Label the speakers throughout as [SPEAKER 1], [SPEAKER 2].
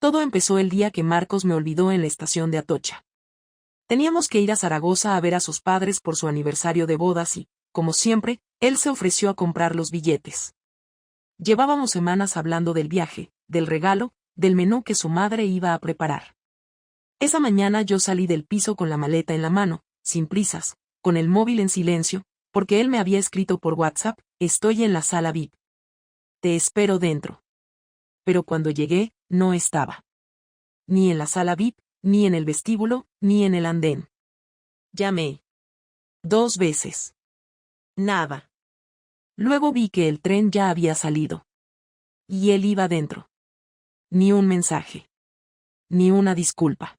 [SPEAKER 1] Todo empezó el día que Marcos me olvidó en la estación de Atocha. Teníamos que ir a Zaragoza a ver a sus padres por su aniversario de bodas y, como siempre, él se ofreció a comprar los billetes. Llevábamos semanas hablando del viaje, del regalo, del menú que su madre iba a preparar. Esa mañana yo salí del piso con la maleta en la mano, sin prisas, con el móvil en silencio, porque él me había escrito por WhatsApp: estoy en la sala VIP. Te espero dentro. Pero cuando llegué, no estaba. Ni en la sala VIP, ni en el vestíbulo, ni en el andén. Llamé 2 veces. Nada. Luego vi que el tren ya había salido. Y él iba dentro. Ni un mensaje. Ni una disculpa.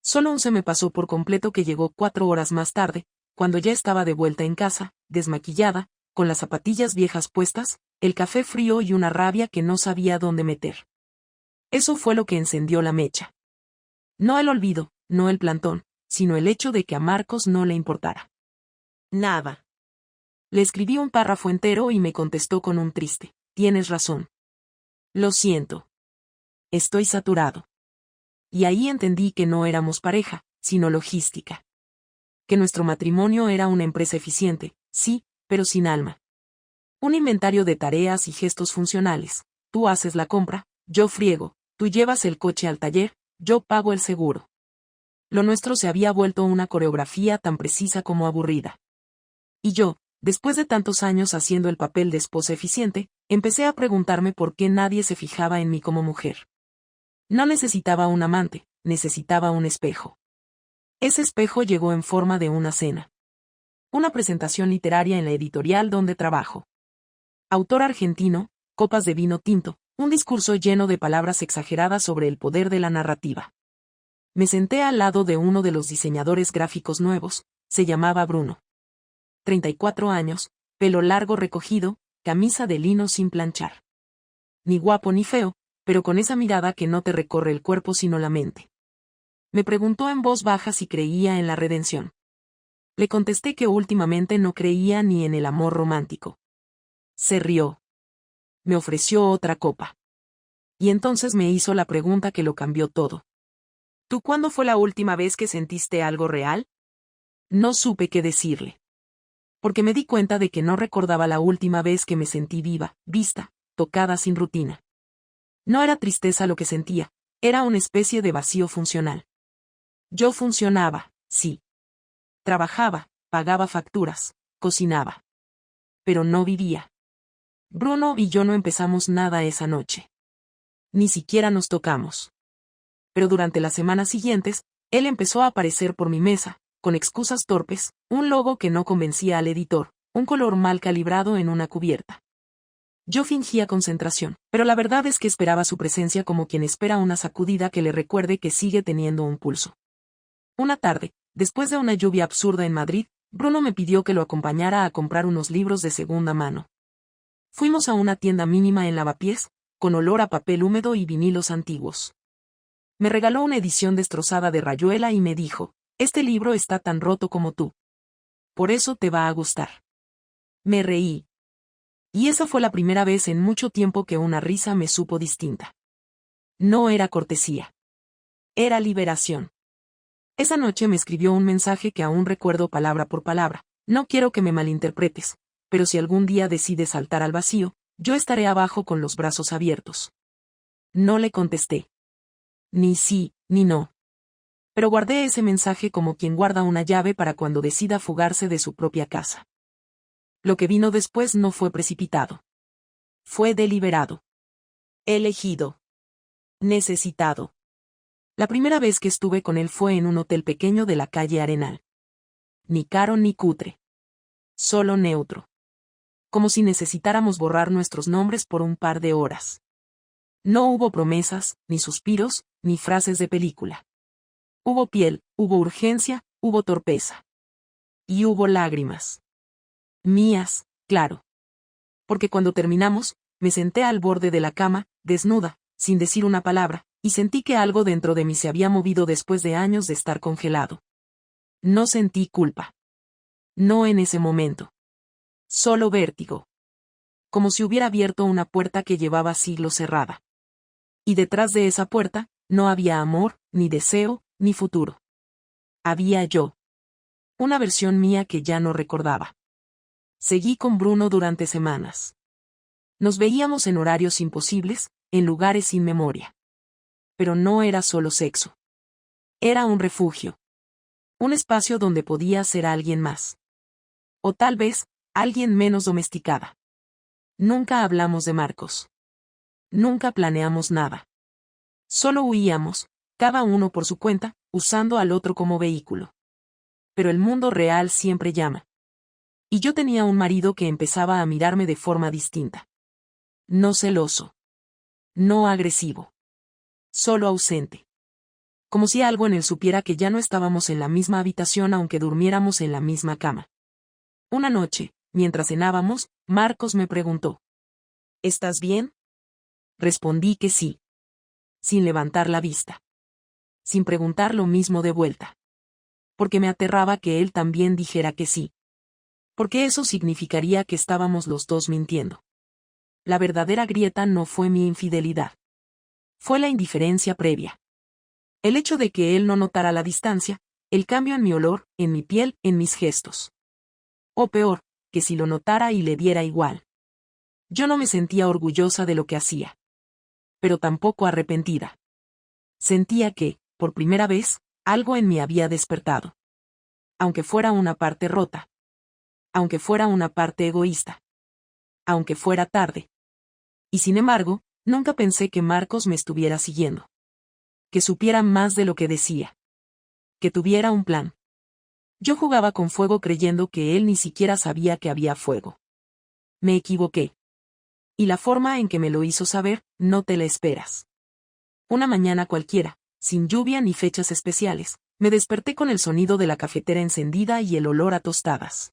[SPEAKER 1] Solo se me pasó por completo que llegó 4 horas más tarde, cuando ya estaba de vuelta en casa, desmaquillada, con las zapatillas viejas puestas, el café frío y una rabia que no sabía dónde meter. Eso fue lo que encendió la mecha. No el olvido, no el plantón, sino el hecho de que a Marcos no le importara nada. Le escribí un párrafo entero y me contestó con un triste: tienes razón. Lo siento. Estoy saturado. Y ahí entendí que no éramos pareja, sino logística. Que nuestro matrimonio era una empresa eficiente, sí, pero sin alma. Un inventario de tareas y gestos funcionales. Tú haces la compra, yo friego, tú llevas el coche al taller, yo pago el seguro. Lo nuestro se había vuelto una coreografía tan precisa como aburrida. Y yo, después de tantos años haciendo el papel de esposa eficiente, empecé a preguntarme por qué nadie se fijaba en mí como mujer. No necesitaba un amante, necesitaba un espejo. Ese espejo llegó en forma de una cena. Una presentación literaria en la editorial donde trabajo. Autor argentino, copas de vino tinto, un discurso lleno de palabras exageradas sobre el poder de la narrativa. Me senté al lado de uno de los diseñadores gráficos nuevos, se llamaba Bruno. 34 años, pelo largo recogido, camisa de lino sin planchar. Ni guapo ni feo, pero con esa mirada que no te recorre el cuerpo sino la mente. Me preguntó en voz baja si creía en la redención. Le contesté que últimamente no creía ni en el amor romántico. Se rió. Me ofreció otra copa. Y entonces me hizo la pregunta que lo cambió todo. ¿Tú cuándo fue la última vez que sentiste algo real? No supe qué decirle. Porque me di cuenta de que no recordaba la última vez que me sentí viva, vista, tocada sin rutina. No era tristeza lo que sentía, era una especie de vacío funcional. Yo funcionaba, sí. Trabajaba, pagaba facturas, cocinaba. Pero no vivía. Bruno y yo no empezamos nada esa noche. Ni siquiera nos tocamos. Pero durante las semanas siguientes, él empezó a aparecer por mi mesa, con excusas torpes, un logo que no convencía al editor, un color mal calibrado en una cubierta. Yo fingía concentración, pero la verdad es que esperaba su presencia como quien espera una sacudida que le recuerde que sigue teniendo un pulso. Una tarde, después de una lluvia absurda en Madrid, Bruno me pidió que lo acompañara a comprar unos libros de segunda mano. Fuimos a una tienda mínima en Lavapiés, con olor a papel húmedo y vinilos antiguos. Me regaló una edición destrozada de Rayuela y me dijo: este libro está tan roto como tú. Por eso te va a gustar. Me reí. Y esa fue la primera vez en mucho tiempo que una risa me supo distinta. No era cortesía. Era liberación. Esa noche me escribió un mensaje que aún recuerdo palabra por palabra: no quiero que me malinterpretes, pero si algún día decides saltar al vacío, yo estaré abajo con los brazos abiertos. No le contesté. Ni sí, ni no. Pero guardé ese mensaje como quien guarda una llave para cuando decida fugarse de su propia casa. Lo que vino después no fue precipitado. Fue deliberado. Elegido. Necesitado. La primera vez que estuve con él fue en un hotel pequeño de la calle Arenal. Ni caro ni cutre. Solo neutro. Como si necesitáramos borrar nuestros nombres por un par de horas. No hubo promesas, ni suspiros, ni frases de película. Hubo piel, hubo urgencia, hubo torpeza. Y hubo lágrimas. Mías, claro. Porque cuando terminamos, me senté al borde de la cama, desnuda, sin decir una palabra, y sentí que algo dentro de mí se había movido después de años de estar congelado. No sentí culpa. No en ese momento. Solo vértigo. Como si hubiera abierto una puerta que llevaba siglos cerrada. Y detrás de esa puerta, no había amor, ni deseo, ni futuro. Había yo. Una versión mía que ya no recordaba. Seguí con Bruno durante semanas. Nos veíamos en horarios imposibles, en lugares sin memoria. Pero no era solo sexo. Era un refugio. Un espacio donde podía ser alguien más. O tal vez, alguien menos domesticada. Nunca hablamos de Marcos. Nunca planeamos nada. Solo huíamos, cada uno por su cuenta, usando al otro como vehículo. Pero el mundo real siempre llama. Y yo tenía un marido que empezaba a mirarme de forma distinta. No celoso. No agresivo. Solo ausente. Como si algo en él supiera que ya no estábamos en la misma habitación aunque durmiéramos en la misma cama. Una noche, mientras cenábamos, Marcos me preguntó: ¿estás bien? Respondí que sí. Sin levantar la vista. Sin preguntar lo mismo de vuelta. Porque me aterraba que él también dijera que sí. Porque eso significaría que estábamos los dos mintiendo. La verdadera grieta no fue mi infidelidad. Fue la indiferencia previa. El hecho de que él no notara la distancia, el cambio en mi olor, en mi piel, en mis gestos. O peor, que si lo notara y le diera igual. Yo no me sentía orgullosa de lo que hacía. Pero tampoco arrepentida. Sentía que, por primera vez, algo en mí había despertado. Aunque fuera una parte rota. Aunque fuera una parte egoísta. Aunque fuera tarde. Y sin embargo, nunca pensé que Marcos me estuviera siguiendo. Que supiera más de lo que decía. Que tuviera un plan. Yo jugaba con fuego creyendo que él ni siquiera sabía que había fuego. Me equivoqué. Y la forma en que me lo hizo saber, no te la esperas. Una mañana cualquiera, sin lluvia ni fechas especiales, me desperté con el sonido de la cafetera encendida y el olor a tostadas.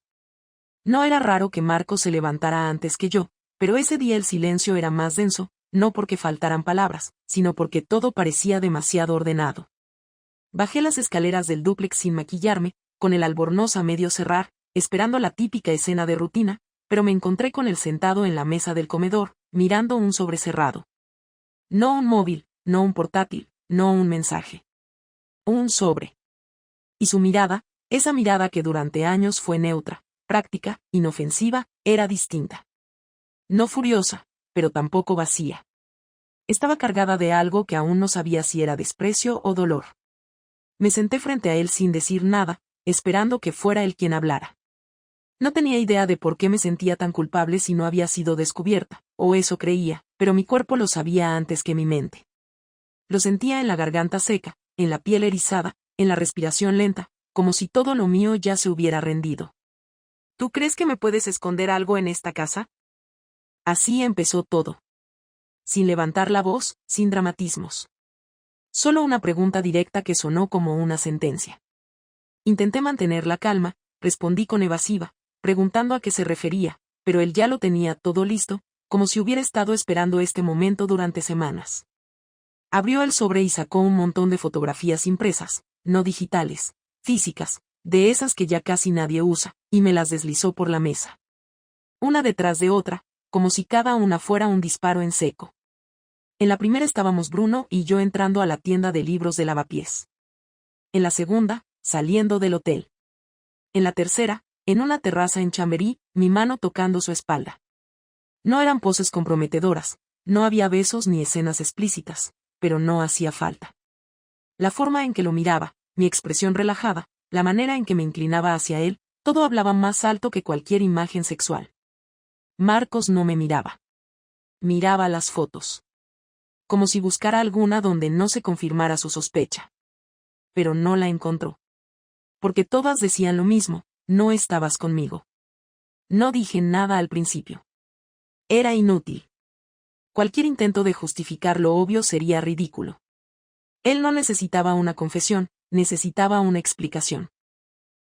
[SPEAKER 1] No era raro que Marcos se levantara antes que yo, pero ese día el silencio era más denso, no porque faltaran palabras, sino porque todo parecía demasiado ordenado. Bajé las escaleras del dúplex sin maquillarme, con el albornoz a medio cerrar, esperando la típica escena de rutina, pero me encontré con él sentado en la mesa del comedor, mirando un sobre cerrado. No un móvil, no un portátil, no un mensaje. Un sobre. Y su mirada, esa mirada que durante años fue neutra, práctica, inofensiva, era distinta. No furiosa, pero tampoco vacía. Estaba cargada de algo que aún no sabía si era desprecio o dolor. Me senté frente a él sin decir nada, esperando que fuera él quien hablara. No tenía idea de por qué me sentía tan culpable si no había sido descubierta, o eso creía, pero mi cuerpo lo sabía antes que mi mente. Lo sentía en la garganta seca, en la piel erizada, en la respiración lenta, como si todo lo mío ya se hubiera rendido. ¿Tú crees que me puedes esconder algo en esta casa? Así empezó todo. Sin levantar la voz, sin dramatismos. Solo una pregunta directa que sonó como una sentencia. Intenté mantener la calma, respondí con evasiva, preguntando a qué se refería, pero él ya lo tenía todo listo, como si hubiera estado esperando este momento durante semanas. Abrió el sobre y sacó un montón de fotografías impresas, no digitales, físicas, de esas que ya casi nadie usa, y me las deslizó por la mesa. Una detrás de otra, como si cada una fuera un disparo en seco. En la primera estábamos Bruno y yo entrando a la tienda de libros de Lavapiés. En la segunda, saliendo del hotel. En la tercera, en una terraza en Chamberí, mi mano tocando su espalda. No eran poses comprometedoras, no había besos ni escenas explícitas, pero no hacía falta. La forma en que lo miraba, mi expresión relajada, la manera en que me inclinaba hacia él, todo hablaba más alto que cualquier imagen sexual. Marcos no me miraba. Miraba las fotos. Como si buscara alguna donde no se confirmara su sospecha. Pero no la encontró. Porque todas decían lo mismo, no estabas conmigo. No dije nada al principio. Era inútil. Cualquier intento de justificar lo obvio sería ridículo. Él no necesitaba una confesión, necesitaba una explicación.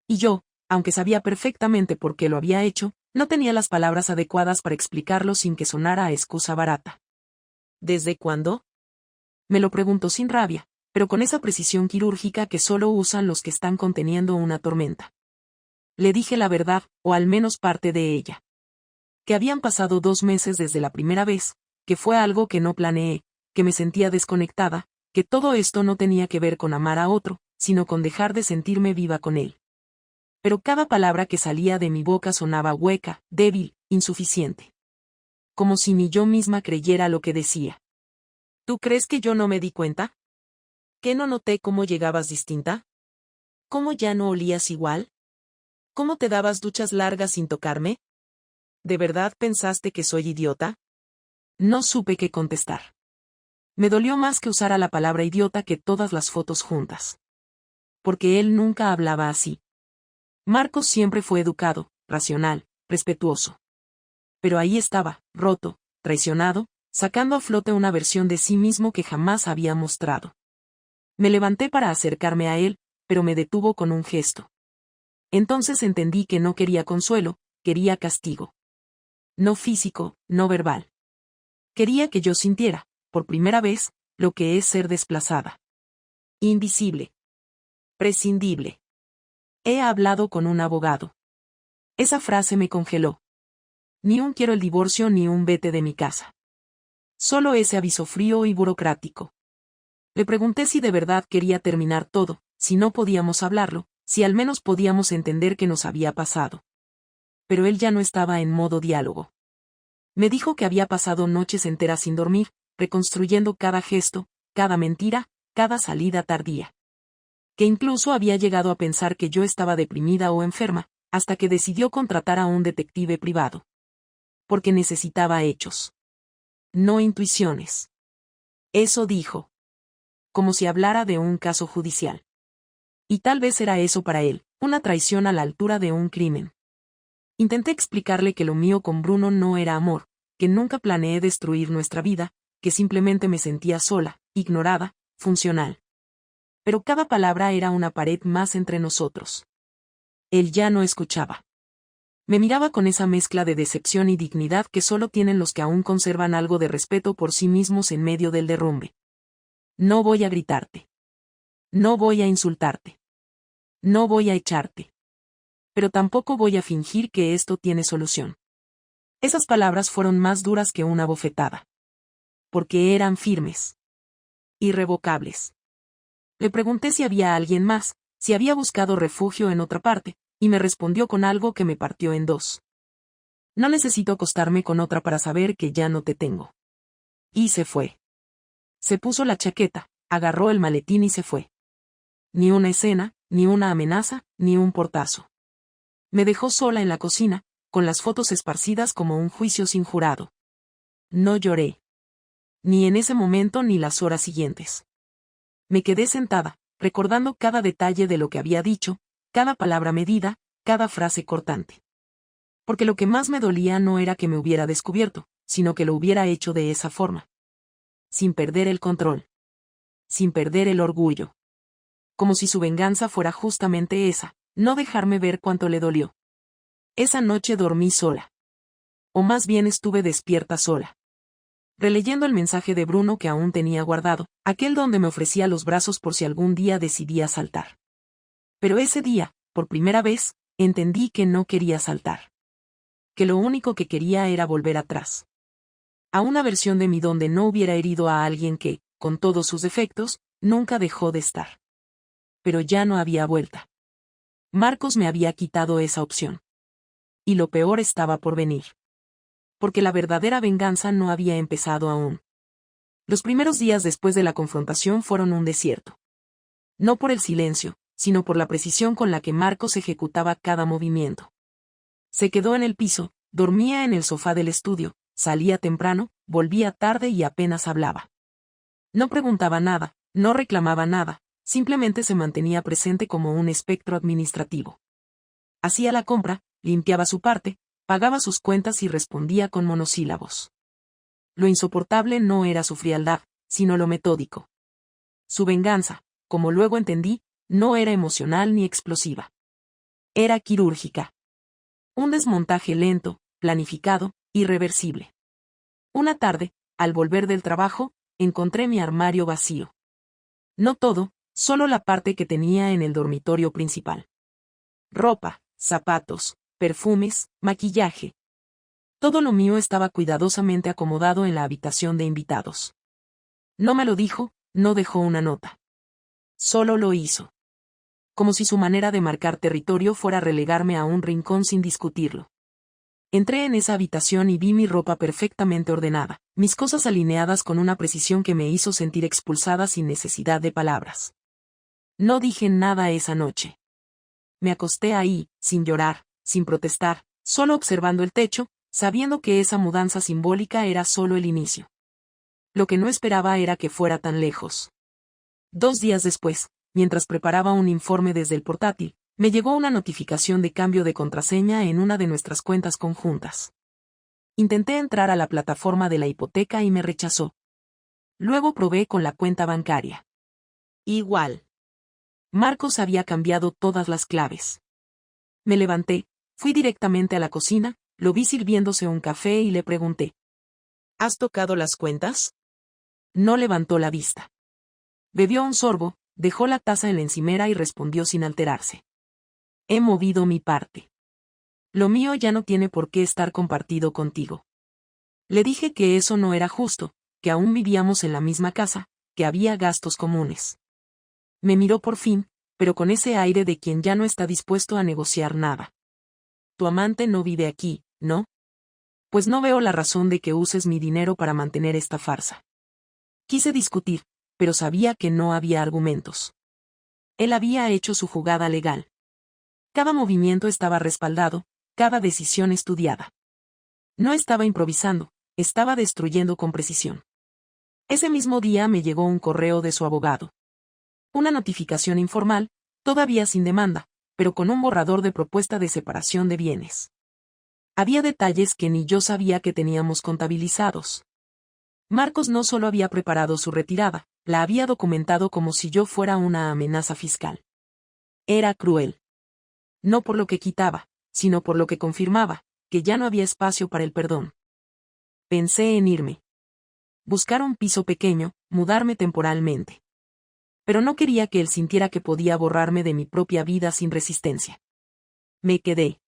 [SPEAKER 1] Y yo, aunque sabía perfectamente por qué lo había hecho, no tenía las palabras adecuadas para explicarlo sin que sonara a excusa barata. ¿Desde cuándo? Me lo preguntó sin rabia, pero con esa precisión quirúrgica que solo usan los que están conteniendo una tormenta. Le dije la verdad, o al menos parte de ella. Que habían pasado 2 meses desde la primera vez, que fue algo que no planeé, que me sentía desconectada, que todo esto no tenía que ver con amar a otro, sino con dejar de sentirme viva con él. Pero cada palabra que salía de mi boca sonaba hueca, débil, insuficiente. Como si ni yo misma creyera lo que decía. ¿Tú crees que yo no me di cuenta? ¿Que no noté cómo llegabas distinta? ¿Cómo ya no olías igual? ¿Cómo te dabas duchas largas sin tocarme? ¿De verdad pensaste que soy idiota? No supe qué contestar. Me dolió más que usara la palabra idiota que todas las fotos juntas. Porque él nunca hablaba así. Marcos siempre fue educado, racional, respetuoso. Pero ahí estaba, roto, traicionado, sacando a flote una versión de sí mismo que jamás había mostrado. Me levanté para acercarme a él, pero me detuvo con un gesto. Entonces entendí que no quería consuelo, quería castigo. No físico, no verbal. Quería que yo sintiera, por primera vez, lo que es ser desplazada. Invisible. Prescindible. He hablado con un abogado. Esa frase me congeló. Ni un quiero el divorcio ni un vete de mi casa. Solo ese aviso frío y burocrático. Le pregunté si de verdad quería terminar todo, si no podíamos hablarlo, si al menos podíamos entender qué nos había pasado. Pero él ya no estaba en modo diálogo. Me dijo que había pasado noches enteras sin dormir, reconstruyendo cada gesto, cada mentira, cada salida tardía. Que incluso había llegado a pensar que yo estaba deprimida o enferma, hasta que decidió contratar a un detective privado. Porque necesitaba hechos. No intuiciones. Eso dijo. Como si hablara de un caso judicial. Y tal vez era eso para él, una traición a la altura de un crimen. Intenté explicarle que lo mío con Bruno no era amor, que nunca planeé destruir nuestra vida, que simplemente me sentía sola, ignorada, funcional. Pero cada palabra era una pared más entre nosotros. Él ya no escuchaba. Me miraba con esa mezcla de decepción y dignidad que solo tienen los que aún conservan algo de respeto por sí mismos en medio del derrumbe. No voy a gritarte. No voy a insultarte. No voy a echarte. Pero tampoco voy a fingir que esto tiene solución. Esas palabras fueron más duras que una bofetada. Porque eran firmes. Irrevocables. Le pregunté si había alguien más, si había buscado refugio en otra parte, y me respondió con algo que me partió en dos. No necesito acostarme con otra para saber que ya no te tengo. Y se fue. Se puso la chaqueta, agarró el maletín y se fue. Ni una escena, ni una amenaza, ni un portazo. Me dejó sola en la cocina, con las fotos esparcidas como un juicio sin jurado. No lloré. Ni en ese momento ni las horas siguientes. Me quedé sentada, recordando cada detalle de lo que había dicho, cada palabra medida, cada frase cortante. Porque lo que más me dolía no era que me hubiera descubierto, sino que lo hubiera hecho de esa forma. Sin perder el control. Sin perder el orgullo. Como si su venganza fuera justamente esa, no dejarme ver cuánto le dolió. Esa noche dormí sola. O más bien estuve despierta sola. Releyendo el mensaje de Bruno que aún tenía guardado, aquel donde me ofrecía los brazos por si algún día decidía saltar. Pero ese día, por primera vez, entendí que no quería saltar. Que lo único que quería era volver atrás. A una versión de mí donde no hubiera herido a alguien que, con todos sus defectos, nunca dejó de estar. Pero ya no había vuelta. Marcos me había quitado esa opción. Y lo peor estaba por venir. Porque la verdadera venganza no había empezado aún. Los primeros días después de la confrontación fueron un desierto. No por el silencio, sino por la precisión con la que Marcos ejecutaba cada movimiento. Se quedó en el piso, dormía en el sofá del estudio, salía temprano, volvía tarde y apenas hablaba. No preguntaba nada, no reclamaba nada, simplemente se mantenía presente como un espectro administrativo. Hacía la compra, limpiaba su parte, pagaba sus cuentas y respondía con monosílabos. Lo insoportable no era su frialdad, sino lo metódico. Su venganza, como luego entendí, no era emocional ni explosiva. Era quirúrgica. Un desmontaje lento, planificado, irreversible. Una tarde, al volver del trabajo, encontré mi armario vacío. No todo, solo la parte que tenía en el dormitorio principal. Ropa, zapatos, perfumes, maquillaje. Todo lo mío estaba cuidadosamente acomodado en la habitación de invitados. No me lo dijo, no dejó una nota. Solo lo hizo. Como si su manera de marcar territorio fuera relegarme a un rincón sin discutirlo. Entré en esa habitación y vi mi ropa perfectamente ordenada, mis cosas alineadas con una precisión que me hizo sentir expulsada sin necesidad de palabras. No dije nada esa noche. Me acosté ahí, sin llorar, sin protestar, solo observando el techo, sabiendo que esa mudanza simbólica era solo el inicio. Lo que no esperaba era que fuera tan lejos. 2 días después, mientras preparaba un informe desde el portátil, me llegó una notificación de cambio de contraseña en una de nuestras cuentas conjuntas. Intenté entrar a la plataforma de la hipoteca y me rechazó. Luego probé con la cuenta bancaria. Igual. Marcos había cambiado todas las claves. Me levanté, fui directamente a la cocina, lo vi sirviéndose un café y le pregunté: ¿has tocado las cuentas? No levantó la vista. Bebió un sorbo, dejó la taza en la encimera y respondió sin alterarse: he movido mi parte. Lo mío ya no tiene por qué estar compartido contigo. Le dije que eso no era justo, que aún vivíamos en la misma casa, que había gastos comunes. Me miró por fin, pero con ese aire de quien ya no está dispuesto a negociar nada. Tu amante no vive aquí, ¿no? Pues no veo la razón de que uses mi dinero para mantener esta farsa. Quise discutir, pero sabía que no había argumentos. Él había hecho su jugada legal. Cada movimiento estaba respaldado, cada decisión estudiada. No estaba improvisando, estaba destruyendo con precisión. Ese mismo día me llegó un correo de su abogado. Una notificación informal, todavía sin demanda, pero con un borrador de propuesta de separación de bienes. Había detalles que ni yo sabía que teníamos contabilizados. Marcos no solo había preparado su retirada, la había documentado como si yo fuera una amenaza fiscal. Era cruel. No por lo que quitaba, sino por lo que confirmaba, que ya no había espacio para el perdón. Pensé en irme. Buscar un piso pequeño, mudarme temporalmente. Pero no quería que él sintiera que podía borrarme de mi propia vida sin resistencia. Me quedé.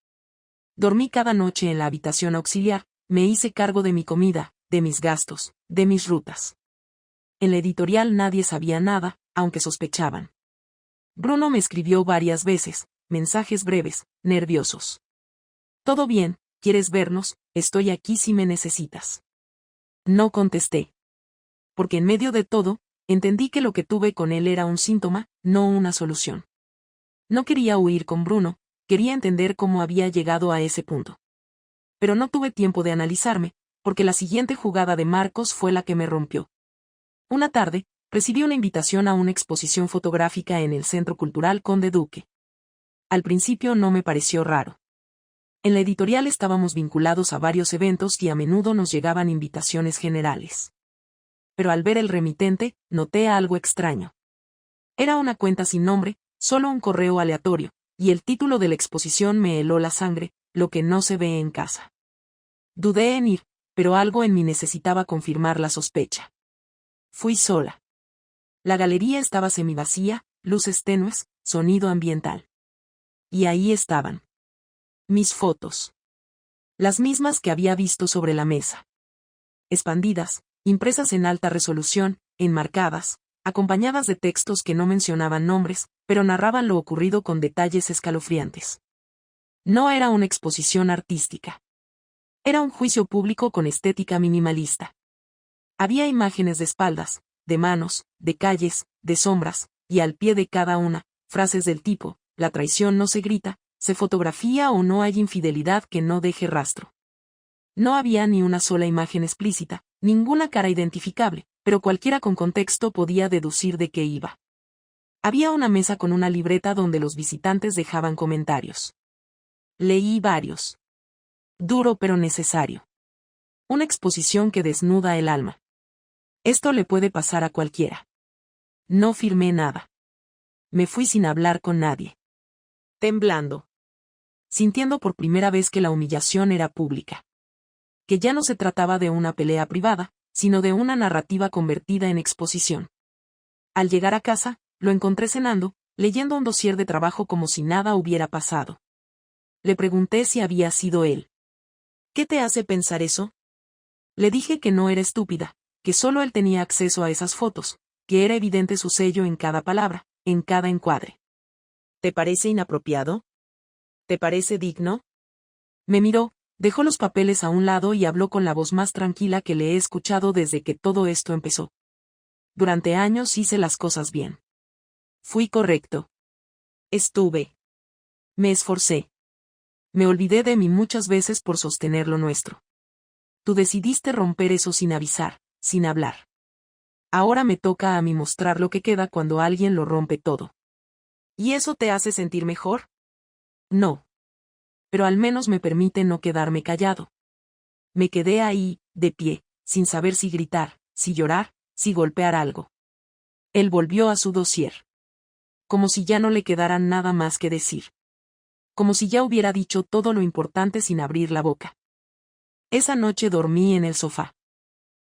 [SPEAKER 1] Dormí cada noche en la habitación auxiliar, me hice cargo de mi comida, de mis gastos, de mis rutas. En la editorial nadie sabía nada, aunque sospechaban. Bruno me escribió varias veces, mensajes breves, nerviosos. ¿Todo bien? ¿Quieres vernos? Estoy aquí si me necesitas. No contesté. Porque en medio de todo, entendí que lo que tuve con él era un síntoma, no una solución. No quería huir con Bruno, quería entender cómo había llegado a ese punto. Pero no tuve tiempo de analizarme, porque la siguiente jugada de Marcos fue la que me rompió. Una tarde, recibí una invitación a una exposición fotográfica en el Centro Cultural Conde Duque. Al principio no me pareció raro. En la editorial estábamos vinculados a varios eventos y a menudo nos llegaban invitaciones generales. Pero al ver el remitente, noté algo extraño. Era una cuenta sin nombre, solo un correo aleatorio, y el título de la exposición me heló la sangre, lo que no se ve en casa. Dudé en ir, pero algo en mí necesitaba confirmar la sospecha. Fui sola. La galería estaba semivacía, luces tenues, sonido ambiental. Y ahí estaban. Mis fotos. Las mismas que había visto sobre la mesa. Expandidas, impresas en alta resolución, enmarcadas, acompañadas de textos que no mencionaban nombres, pero narraban lo ocurrido con detalles escalofriantes. No era una exposición artística. Era un juicio público con estética minimalista. Había imágenes de espaldas, de manos, de calles, de sombras, y al pie de cada una, frases del tipo: la traición no se grita, se fotografía o no hay infidelidad que no deje rastro. No había ni una sola imagen explícita, ninguna cara identificable, pero cualquiera con contexto podía deducir de qué iba. Había una mesa con una libreta donde los visitantes dejaban comentarios. Leí varios. Duro pero necesario. Una exposición que desnuda el alma. Esto le puede pasar a cualquiera. No firmé nada. Me fui sin hablar con nadie. Temblando. Sintiendo por primera vez que la humillación era pública. Que ya no se trataba de una pelea privada, sino de una narrativa convertida en exposición. Al llegar a casa, lo encontré cenando, leyendo un dossier de trabajo como si nada hubiera pasado. Le pregunté si había sido él. ¿Qué te hace pensar eso? Le dije que no era estúpida, que solo él tenía acceso a esas fotos, que era evidente su sello en cada palabra, en cada encuadre. ¿Te parece inapropiado? ¿Te parece digno? Me miró, dejó los papeles a un lado y habló con la voz más tranquila que le he escuchado desde que todo esto empezó. Durante años hice las cosas bien. Fui correcto. Me esforcé. Me olvidé de mí muchas veces por sostener lo nuestro. Tú decidiste romper eso sin avisar, sin hablar. Ahora me toca a mí mostrar lo que queda cuando alguien lo rompe todo. ¿Y eso te hace sentir mejor? No. Pero al menos me permite no quedarme callado. Me quedé ahí, de pie, sin saber si gritar, si llorar, si golpear algo. Él volvió a su dossier. Como si ya no le quedara nada más que decir. Como si ya hubiera dicho todo lo importante sin abrir la boca. Esa noche dormí en el sofá.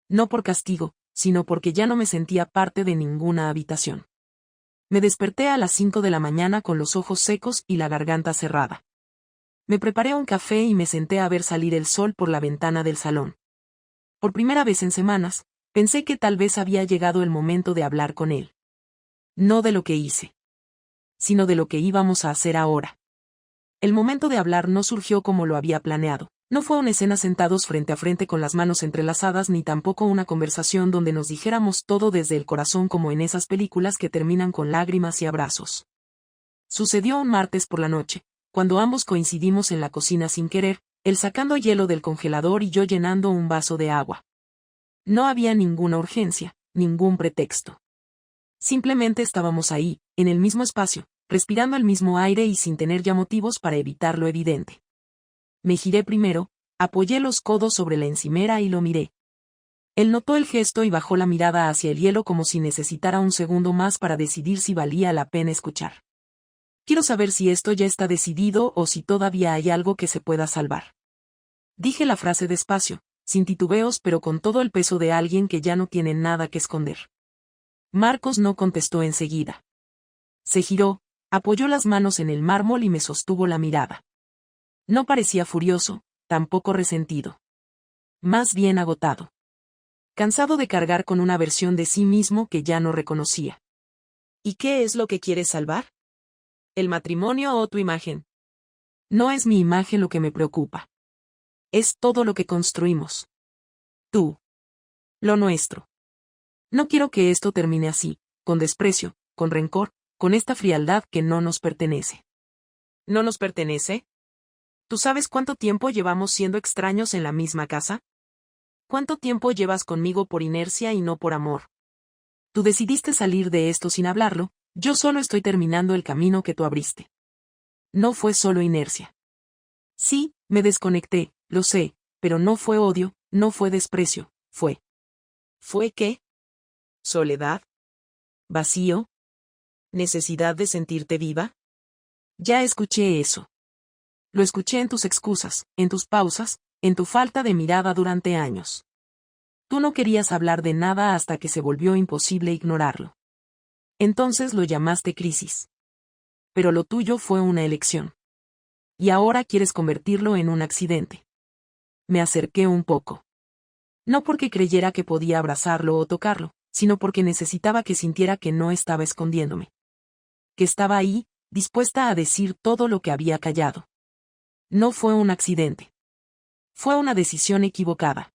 [SPEAKER 1] No por castigo, sino porque ya no me sentía parte de ninguna habitación. Me desperté a las 5 de la mañana con los ojos secos y la garganta cerrada. Me preparé un café y me senté a ver salir el sol por la ventana del salón. Por primera vez en semanas, pensé que tal vez había llegado el momento de hablar con él. No de lo que hice, sino de lo que íbamos a hacer ahora. El momento de hablar no surgió como lo había planeado. No fue una escena sentados frente a frente con las manos entrelazadas ni tampoco una conversación donde nos dijéramos todo desde el corazón como en esas películas que terminan con lágrimas y abrazos. Sucedió un martes por la noche, cuando ambos coincidimos en la cocina sin querer, él sacando hielo del congelador y yo llenando un vaso de agua. No había ninguna urgencia, ningún pretexto. Simplemente estábamos ahí, en el mismo espacio, respirando el mismo aire y sin tener ya motivos para evitar lo evidente. Me giré primero, apoyé los codos sobre la encimera y lo miré. Él notó el gesto y bajó la mirada hacia el hielo como si necesitara un segundo más para decidir si valía la pena escuchar. Quiero saber si esto ya está decidido o si todavía hay algo que se pueda salvar. Dije la frase despacio, sin titubeos pero con todo el peso de alguien que ya no tiene nada que esconder. Marcos no contestó enseguida. Se giró, apoyó las manos en el mármol y me sostuvo la mirada. No parecía furioso, tampoco resentido. Más bien agotado. Cansado de cargar con una versión de sí mismo que ya no reconocía. ¿Y qué es lo que quieres salvar? ¿El matrimonio o tu imagen? No es mi imagen lo que me preocupa. Es todo lo que construimos. Tú. Lo nuestro. No quiero que esto termine así, con desprecio, con rencor, con esta frialdad que no nos pertenece. ¿No nos pertenece? ¿Tú sabes cuánto tiempo llevamos siendo extraños en la misma casa? ¿Cuánto tiempo llevas conmigo por inercia y no por amor? Tú decidiste salir de esto sin hablarlo, yo solo estoy terminando el camino que tú abriste. No fue solo inercia. Sí, me desconecté, lo sé, pero no fue odio, no fue desprecio, fue. ¿Fue qué? ¿Soledad? ¿Vacío? ¿Necesidad de sentirte viva? Ya escuché eso. Lo escuché en tus excusas, en tus pausas, en tu falta de mirada durante años. Tú no querías hablar de nada hasta que se volvió imposible ignorarlo. Entonces lo llamaste crisis. Pero lo tuyo fue una elección. Y ahora quieres convertirlo en un accidente. Me acerqué un poco. No porque creyera que podía abrazarlo o tocarlo, sino porque necesitaba que sintiera que no estaba escondiéndome. Que estaba ahí, dispuesta a decir todo lo que había callado. No fue un accidente. Fue una decisión equivocada.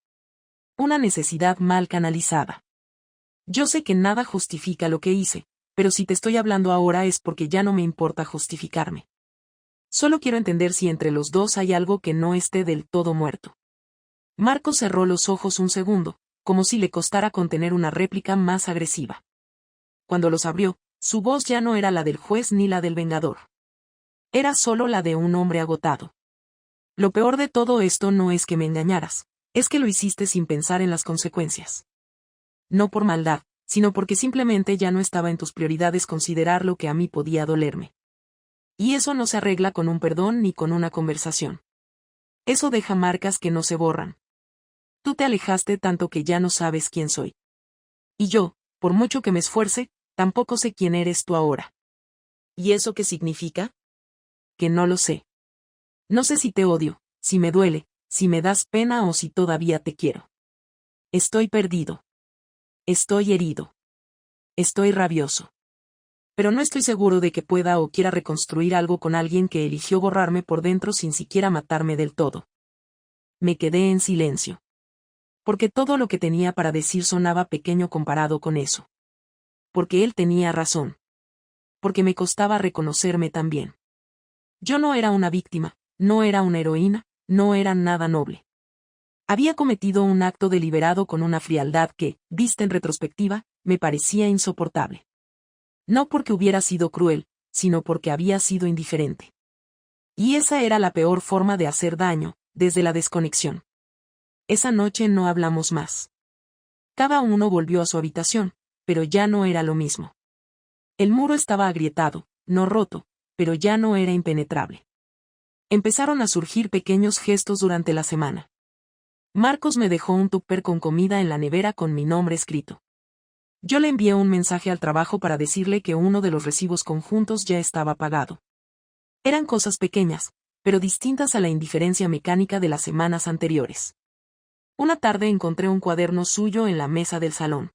[SPEAKER 1] Una necesidad mal canalizada. Yo sé que nada justifica lo que hice, pero si te estoy hablando ahora es porque ya no me importa justificarme. Solo quiero entender si entre los dos hay algo que no esté del todo muerto. Marcos cerró los ojos un segundo, como si le costara contener una réplica más agresiva. Cuando los abrió, su voz ya no era la del juez ni la del vengador. Era solo la de un hombre agotado. Lo peor de todo esto no es que me engañaras, es que lo hiciste sin pensar en las consecuencias. No por maldad, sino porque simplemente ya no estaba en tus prioridades considerar lo que a mí podía dolerme. Y eso no se arregla con un perdón ni con una conversación. Eso deja marcas que no se borran. Tú te alejaste tanto que ya no sabes quién soy. Y yo, por mucho que me esfuerce, tampoco sé quién eres tú ahora. ¿Y eso qué significa? Que no lo sé. No sé si te odio, si me duele, si me das pena o si todavía te quiero. Estoy perdido. Estoy herido. Estoy rabioso. Pero no estoy seguro de que pueda o quiera reconstruir algo con alguien que eligió borrarme por dentro sin siquiera matarme del todo. Me quedé en silencio. Porque todo lo que tenía para decir sonaba pequeño comparado con eso. Porque él tenía razón. Porque me costaba reconocerme también. Yo no era una víctima, no era una heroína, no era nada noble. Había cometido un acto deliberado con una frialdad que, vista en retrospectiva, me parecía insoportable. No porque hubiera sido cruel, sino porque había sido indiferente. Y esa era la peor forma de hacer daño, desde la desconexión. Esa noche no hablamos más. Cada uno volvió a su habitación, pero ya no era lo mismo. El muro estaba agrietado, no roto, pero ya no era impenetrable. Empezaron a surgir pequeños gestos durante la semana. Marcos me dejó un tupper con comida en la nevera con mi nombre escrito. Yo le envié un mensaje al trabajo para decirle que uno de los recibos conjuntos ya estaba pagado. Eran cosas pequeñas, pero distintas a la indiferencia mecánica de las semanas anteriores. Una tarde encontré un cuaderno suyo en la mesa del salón.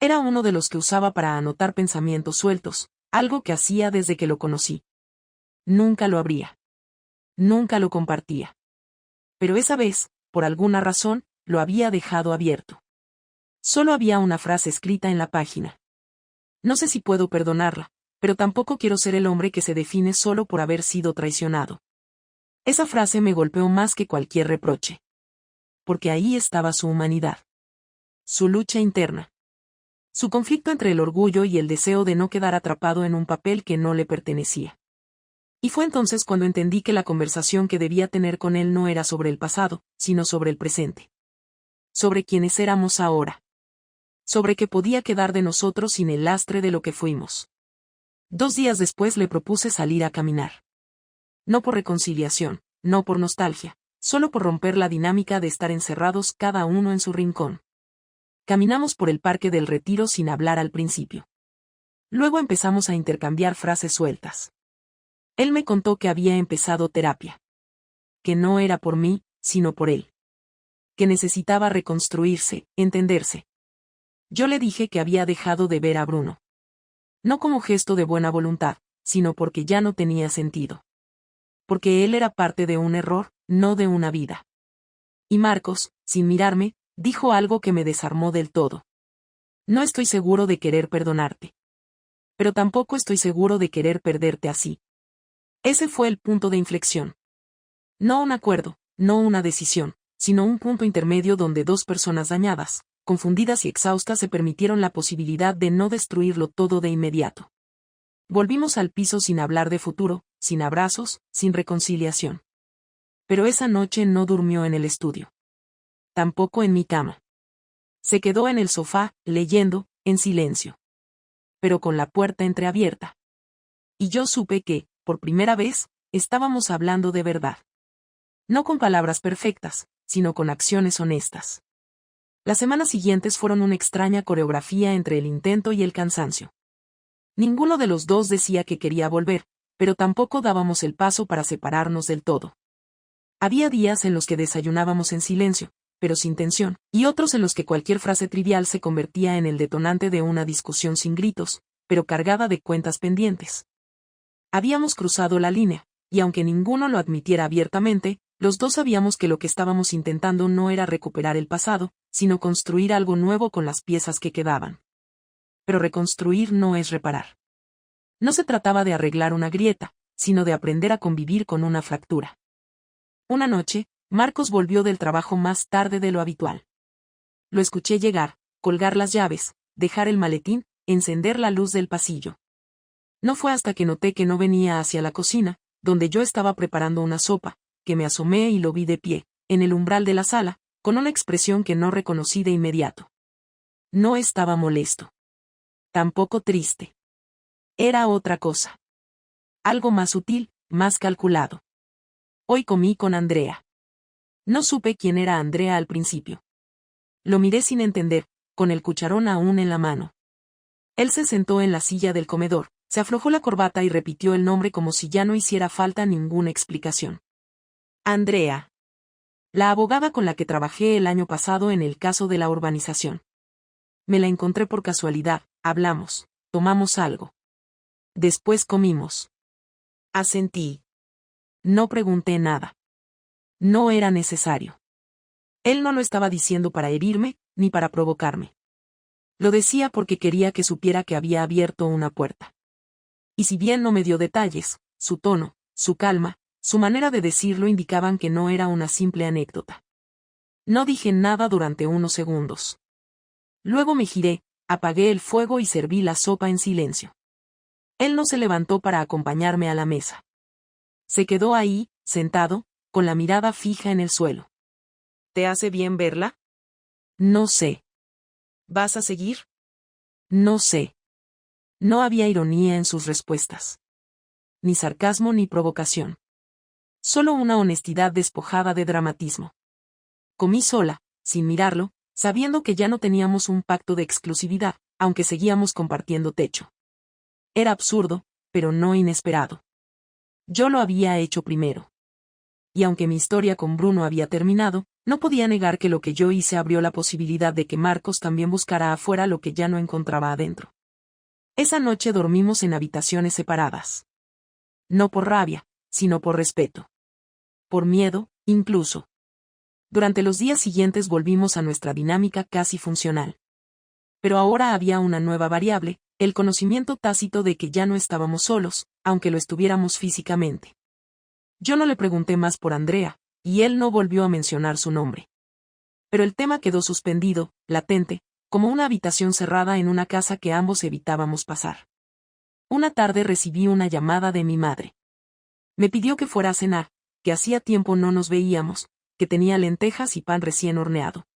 [SPEAKER 1] Era uno de los que usaba para anotar pensamientos sueltos, algo que hacía desde que lo conocí. Nunca lo abría. Nunca lo compartía. Pero esa vez, por alguna razón, lo había dejado abierto. Solo había una frase escrita en la página. No sé si puedo perdonarla, pero tampoco quiero ser el hombre que se define solo por haber sido traicionado. Esa frase me golpeó más que cualquier reproche. Porque ahí estaba su humanidad. Su lucha interna. Su conflicto entre el orgullo y el deseo de no quedar atrapado en un papel que no le pertenecía. Y fue entonces cuando entendí que la conversación que debía tener con él no era sobre el pasado, sino sobre el presente. Sobre quienes éramos ahora. Sobre qué podía quedar de nosotros sin el lastre de lo que fuimos. 2 días después le propuse salir a caminar. No por reconciliación, no por nostalgia, solo por romper la dinámica de estar encerrados cada uno en su rincón. Caminamos por el Parque del Retiro sin hablar al principio. Luego empezamos a intercambiar frases sueltas. Él me contó que había empezado terapia. Que no era por mí, sino por él. Que necesitaba reconstruirse, entenderse. Yo le dije que había dejado de ver a Bruno. No como gesto de buena voluntad, sino porque ya no tenía sentido. Porque él era parte de un error, no de una vida. Y Marcos, sin mirarme, dijo algo que me desarmó del todo. No estoy seguro de querer perdonarte. Pero tampoco estoy seguro de querer perderte así. Ese fue el punto de inflexión. No un acuerdo, no una decisión, sino un punto intermedio donde 2 personas dañadas, confundidas y exhaustas se permitieron la posibilidad de no destruirlo todo de inmediato. Volvimos al piso sin hablar de futuro, sin abrazos, sin reconciliación. Pero esa noche no durmió en el estudio. Tampoco en mi cama. Se quedó en el sofá, leyendo, en silencio. Pero con la puerta entreabierta. Y yo supe que, por primera vez, estábamos hablando de verdad. No con palabras perfectas, sino con acciones honestas. Las semanas siguientes fueron una extraña coreografía entre el intento y el cansancio. Ninguno de los dos decía que quería volver, pero tampoco dábamos el paso para separarnos del todo. Había días en los que desayunábamos en silencio, pero sin tensión, y otros en los que cualquier frase trivial se convertía en el detonante de una discusión sin gritos, pero cargada de cuentas pendientes. Habíamos cruzado la línea, y aunque ninguno lo admitiera abiertamente, los dos sabíamos que lo que estábamos intentando no era recuperar el pasado, sino construir algo nuevo con las piezas que quedaban. Pero reconstruir no es reparar. No se trataba de arreglar una grieta, sino de aprender a convivir con una fractura. Una noche, Marcos volvió del trabajo más tarde de lo habitual. Lo escuché llegar, colgar las llaves, dejar el maletín, encender la luz del pasillo. No fue hasta que noté que no venía hacia la cocina, donde yo estaba preparando una sopa, que me asomé y lo vi de pie, en el umbral de la sala, con una expresión que no reconocí de inmediato. No estaba molesto. Tampoco triste. Era otra cosa. Algo más sutil, más calculado. Hoy comí con Andrea. No supe quién era Andrea al principio. Lo miré sin entender, con el cucharón aún en la mano. Él se sentó en la silla del comedor, se aflojó la corbata y repitió el nombre como si ya no hiciera falta ninguna explicación. Andrea. La abogada con la que trabajé el año pasado en el caso de la urbanización. Me la encontré por casualidad, hablamos, tomamos algo. Después comimos. Asentí. No pregunté nada. No era necesario. Él no lo estaba diciendo para herirme, ni para provocarme. Lo decía porque quería que supiera que había abierto una puerta. Y si bien no me dio detalles, su tono, su calma, su manera de decirlo indicaban que no era una simple anécdota. No dije nada durante unos segundos. Luego me giré, apagué el fuego y serví la sopa en silencio. Él no se levantó para acompañarme a la mesa. Se quedó ahí, sentado, con la mirada fija en el suelo. ¿Te hace bien verla? No sé. ¿Vas a seguir? No sé. No había ironía en sus respuestas. Ni sarcasmo ni provocación. Solo una honestidad despojada de dramatismo. Comí sola, sin mirarlo, sabiendo que ya no teníamos un pacto de exclusividad, aunque seguíamos compartiendo techo. Era absurdo, pero no inesperado. Yo lo había hecho primero. Y aunque mi historia con Bruno había terminado, no podía negar que lo que yo hice abrió la posibilidad de que Marcos también buscara afuera lo que ya no encontraba adentro. Esa noche dormimos en habitaciones separadas. No por rabia, sino por respeto. Por miedo, incluso. Durante los días siguientes volvimos a nuestra dinámica casi funcional. Pero ahora había una nueva variable, el conocimiento tácito de que ya no estábamos solos, aunque lo estuviéramos físicamente. Yo no le pregunté más por Andrea, y él no volvió a mencionar su nombre. Pero el tema quedó suspendido, latente, como una habitación cerrada en una casa que ambos evitábamos pasar. Una tarde recibí una llamada de mi madre. Me pidió que fuera a cenar, que hacía tiempo no nos veíamos, que tenía lentejas y pan recién horneado.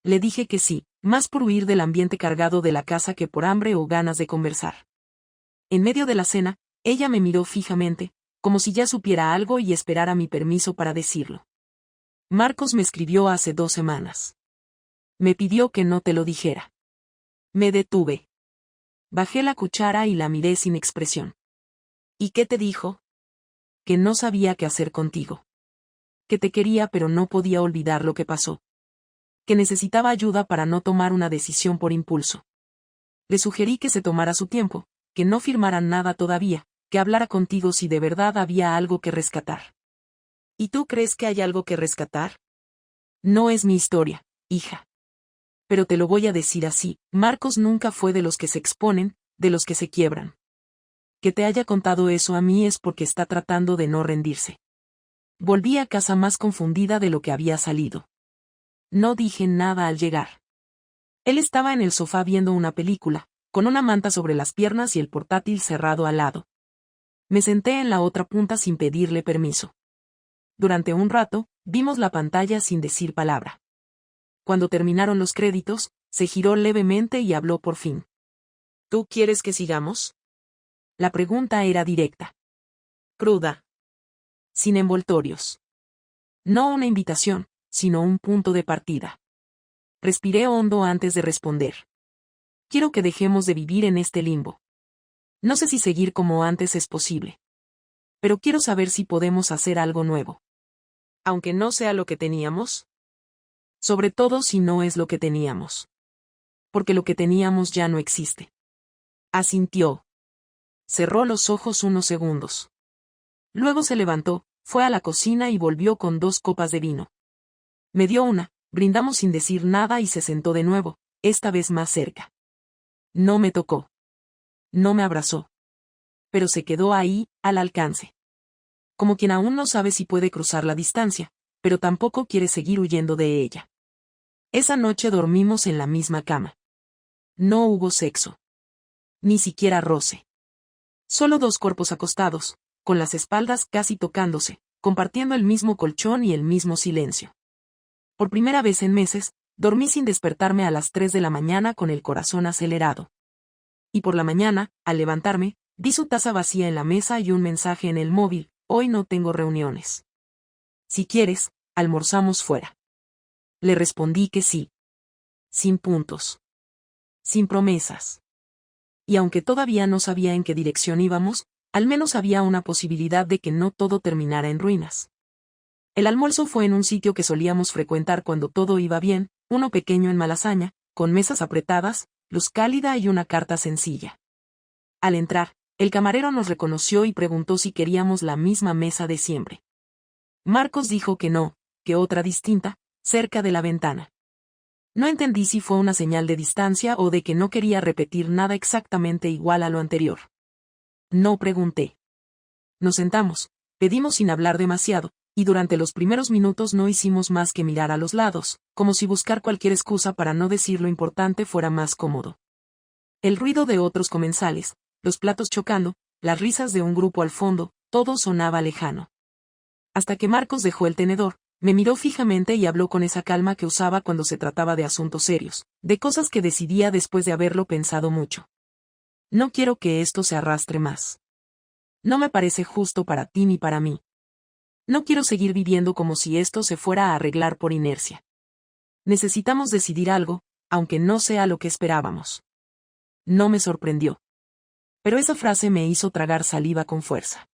[SPEAKER 1] Le dije que sí, más por huir del ambiente cargado de la casa que por hambre o ganas de conversar. En medio de la cena, ella me miró fijamente, como si ya supiera algo y esperara mi permiso para decirlo. Marcos me escribió hace 2 semanas. Me pidió que no te lo dijera. Me detuve. Bajé la cuchara y la miré sin expresión. ¿Y qué te dijo? Que no sabía qué hacer contigo. Que te quería pero no podía olvidar lo que pasó. Que necesitaba ayuda para no tomar una decisión por impulso. Le sugerí que se tomara su tiempo, que no firmara nada todavía, que hablara contigo si de verdad había algo que rescatar. ¿Y tú crees que hay algo que rescatar? No es mi historia, hija. Pero te lo voy a decir así, Marcos nunca fue de los que se exponen, de los que se quiebran. Que te haya contado eso a mí es porque está tratando de no rendirse. Volví a casa más confundida de lo que había salido. No dije nada al llegar. Él estaba en el sofá viendo una película, con una manta sobre las piernas y el portátil cerrado al lado. Me senté en la otra punta sin pedirle permiso. Durante un rato, vimos la pantalla sin decir palabra. Cuando terminaron los créditos, se giró levemente y habló por fin. ¿Tú quieres que sigamos? La pregunta era directa. Cruda. Sin envoltorios. No una invitación, sino un punto de partida. Respiré hondo antes de responder. Quiero que dejemos de vivir en este limbo. No sé si seguir como antes es posible. Pero quiero saber si podemos hacer algo nuevo. Aunque no sea lo que teníamos. Sobre todo si no es lo que teníamos. Porque lo que teníamos ya no existe. Asintió. Cerró los ojos unos segundos. Luego se levantó, fue a la cocina y volvió con 2 copas de vino. Me dio una, brindamos sin decir nada y se sentó de nuevo, esta vez más cerca. No me tocó. No me abrazó. Pero se quedó ahí, al alcance. Como quien aún no sabe si puede cruzar la distancia, pero tampoco quiere seguir huyendo de ella. Esa noche dormimos en la misma cama. No hubo sexo. Ni siquiera roce. Solo 2 cuerpos acostados, con las espaldas casi tocándose, compartiendo el mismo colchón y el mismo silencio. Por primera vez en meses, dormí sin despertarme a las 3 de la mañana con el corazón acelerado. Y por la mañana, al levantarme, vi su taza vacía en la mesa y un mensaje en el móvil: hoy no tengo reuniones. Si quieres, almorzamos fuera. Le respondí que sí. Sin puntos. Sin promesas. Y aunque todavía no sabía en qué dirección íbamos, al menos había una posibilidad de que no todo terminara en ruinas. El almuerzo fue en un sitio que solíamos frecuentar cuando todo iba bien, uno pequeño en Malasaña, con mesas apretadas, luz cálida y una carta sencilla. Al entrar, el camarero nos reconoció y preguntó si queríamos la misma mesa de siempre. Marcos dijo que no, que otra distinta, cerca de la ventana. No entendí si fue una señal de distancia o de que no quería repetir nada exactamente igual a lo anterior. No pregunté. Nos sentamos, pedimos sin hablar demasiado, y durante los primeros minutos no hicimos más que mirar a los lados, como si buscar cualquier excusa para no decir lo importante fuera más cómodo. El ruido de otros comensales, los platos chocando, las risas de un grupo al fondo, todo sonaba lejano. Hasta que Marcos dejó el tenedor, me miró fijamente y habló con esa calma que usaba cuando se trataba de asuntos serios, de cosas que decidía después de haberlo pensado mucho. No quiero que esto se arrastre más. No me parece justo para ti ni para mí. No quiero seguir viviendo como si esto se fuera a arreglar por inercia. Necesitamos decidir algo, aunque no sea lo que esperábamos. No me sorprendió. Pero esa frase me hizo tragar saliva con fuerza.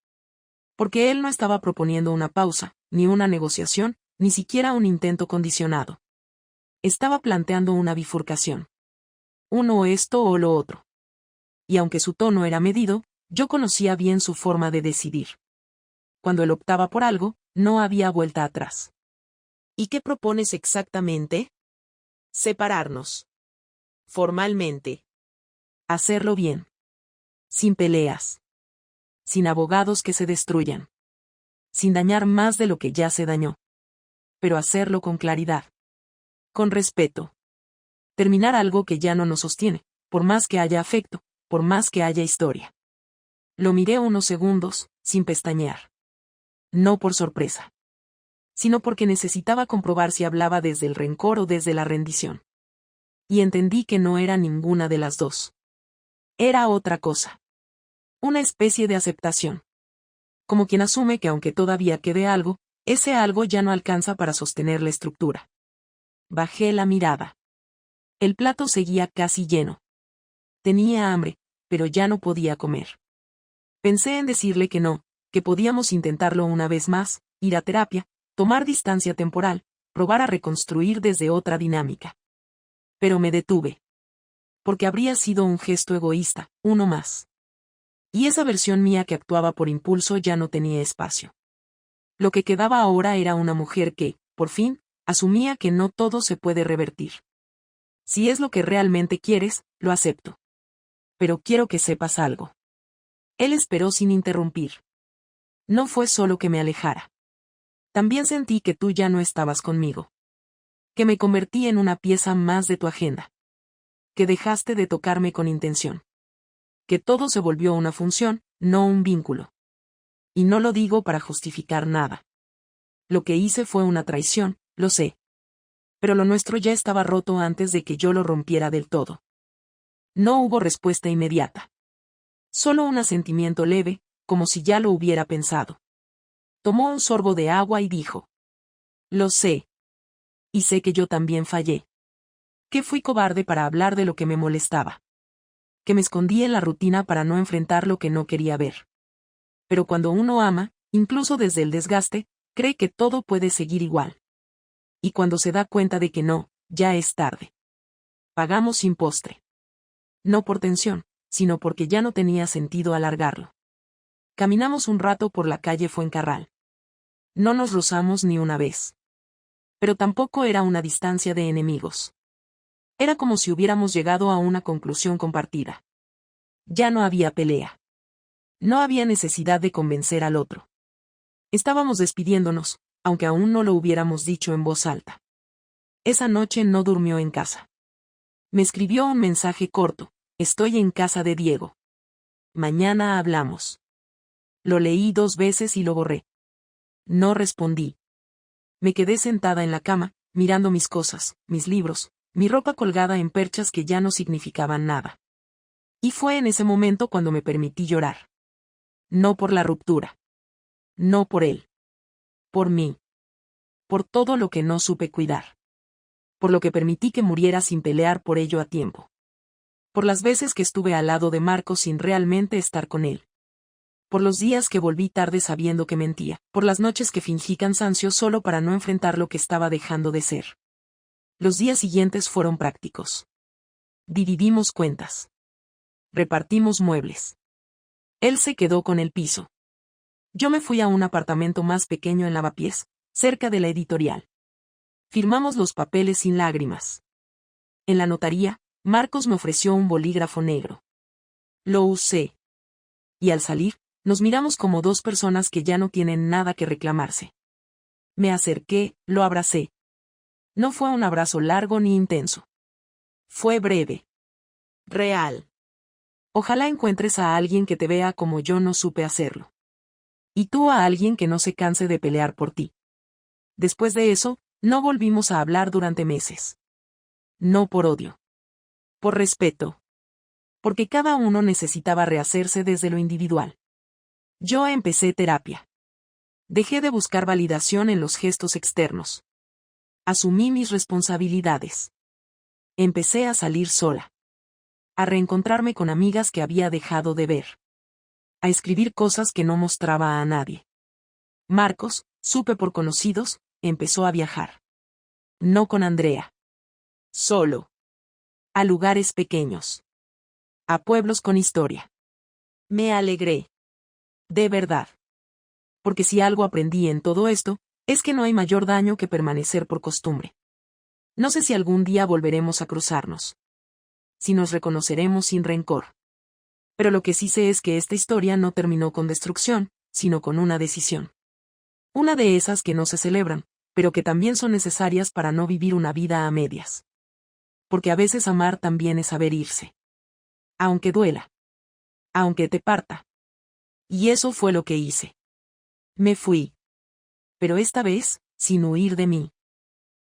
[SPEAKER 1] Porque él no estaba proponiendo una pausa, ni una negociación, ni siquiera un intento condicionado. Estaba planteando una bifurcación. Uno esto o lo otro. Y aunque su tono era medido, yo conocía bien su forma de decidir. Cuando él optaba por algo, no había vuelta atrás.
[SPEAKER 2] ¿Y qué propones exactamente? Separarnos. Formalmente.
[SPEAKER 1] Hacerlo bien. Sin peleas. Sin abogados que se destruyan. Sin dañar más de lo que ya se dañó. Pero hacerlo con claridad. Con respeto. Terminar algo que ya no nos sostiene, por más que haya afecto, por más que haya historia. Lo miré unos segundos, sin pestañear. No por sorpresa. Sino porque necesitaba comprobar si hablaba desde el rencor o desde la rendición. Y entendí que no era ninguna de las dos. Era otra cosa. Una especie de aceptación. Como quien asume que aunque todavía quede algo, ese algo ya no alcanza para sostener la estructura. Bajé la mirada. El plato seguía casi lleno. Tenía hambre, pero ya no podía comer. Pensé en decirle que no, que podíamos intentarlo una vez más, ir a terapia, tomar distancia temporal, probar a reconstruir desde otra dinámica. Pero me detuve. Porque habría sido un gesto egoísta, uno más. Y esa versión mía que actuaba por impulso ya no tenía espacio. Lo que quedaba ahora era una mujer que, por fin, asumía que no todo se puede revertir. Si es lo que realmente quieres, lo acepto. Pero quiero que sepas algo. Él esperó sin interrumpir. No fue solo que me alejara. También sentí que tú ya no estabas conmigo. Que me convertí en una pieza más de tu agenda. Que dejaste de tocarme con intención. Que todo se volvió una función, no un vínculo. Y no lo digo para justificar nada. Lo que hice fue una traición, lo sé. Pero lo nuestro ya estaba roto antes de que yo lo rompiera del todo. No hubo respuesta inmediata. Solo un asentimiento leve, como si ya lo hubiera pensado. Tomó un sorbo de agua y dijo. Lo sé. Y sé que yo también fallé. Que fui cobarde para hablar de lo que me molestaba. Que me escondí en la rutina para no enfrentar lo que no quería ver. Pero cuando uno ama, incluso desde el desgaste, cree que todo puede seguir igual. Y cuando se da cuenta de que no, ya es tarde. Pagamos sin postre. No por tensión, sino porque ya no tenía sentido alargarlo. Caminamos un rato por la calle Fuencarral. No nos rozamos ni una vez. Pero tampoco era una distancia de enemigos. Era como si hubiéramos llegado a una conclusión compartida. Ya no había pelea. No había necesidad de convencer al otro. Estábamos despidiéndonos, aunque aún no lo hubiéramos dicho en voz alta. Esa noche no durmió en casa. Me escribió un mensaje corto: estoy en casa de Diego. Mañana hablamos. Lo leí 2 veces y lo borré. No respondí. Me quedé sentada en la cama, mirando mis cosas, mis libros, mi ropa colgada en perchas que ya no significaban nada. Y fue en ese momento cuando me permití llorar. No por la ruptura. No por él. Por mí. Por todo lo que no supe cuidar. Por lo que permití que muriera sin pelear por ello a tiempo. Por las veces que estuve al lado de Marcos sin realmente estar con él. Por los días que volví tarde sabiendo que mentía, por las noches que fingí cansancio solo para no enfrentar lo que estaba dejando de ser. Los días siguientes fueron prácticos. Dividimos cuentas. Repartimos muebles. Él se quedó con el piso. Yo me fui a un apartamento más pequeño en Lavapiés, cerca de la editorial. Firmamos los papeles sin lágrimas. En la notaría, Marcos me ofreció un bolígrafo negro. Lo usé. Y al salir, nos miramos como dos personas que ya no tienen nada que reclamarse. Me acerqué, lo abracé. No fue un abrazo largo ni intenso. Fue breve. Real. Ojalá encuentres a alguien que te vea como yo no supe hacerlo. Y tú a alguien que no se canse de pelear por ti. Después de eso, no volvimos a hablar durante meses. No por odio. Por respeto. Porque cada uno necesitaba rehacerse desde lo individual. Yo empecé terapia. Dejé de buscar validación en los gestos externos. Asumí mis responsabilidades. Empecé a salir sola. A reencontrarme con amigas que había dejado de ver. A escribir cosas que no mostraba a nadie. Marcos, supe por conocidos, empezó a viajar. No con Andrea. Solo. A lugares pequeños. A pueblos con historia. Me alegré. De verdad. Porque si algo aprendí en todo esto, es que no hay mayor daño que permanecer por costumbre. No sé si algún día volveremos a cruzarnos. Si nos reconoceremos sin rencor. Pero lo que sí sé es que esta historia no terminó con destrucción, sino con una decisión. Una de esas que no se celebran, pero que también son necesarias para no vivir una vida a medias. Porque a veces amar también es saber irse. Aunque duela. Aunque te parta. Y eso fue lo que hice. Me fui. Pero esta vez, sin huir de mí.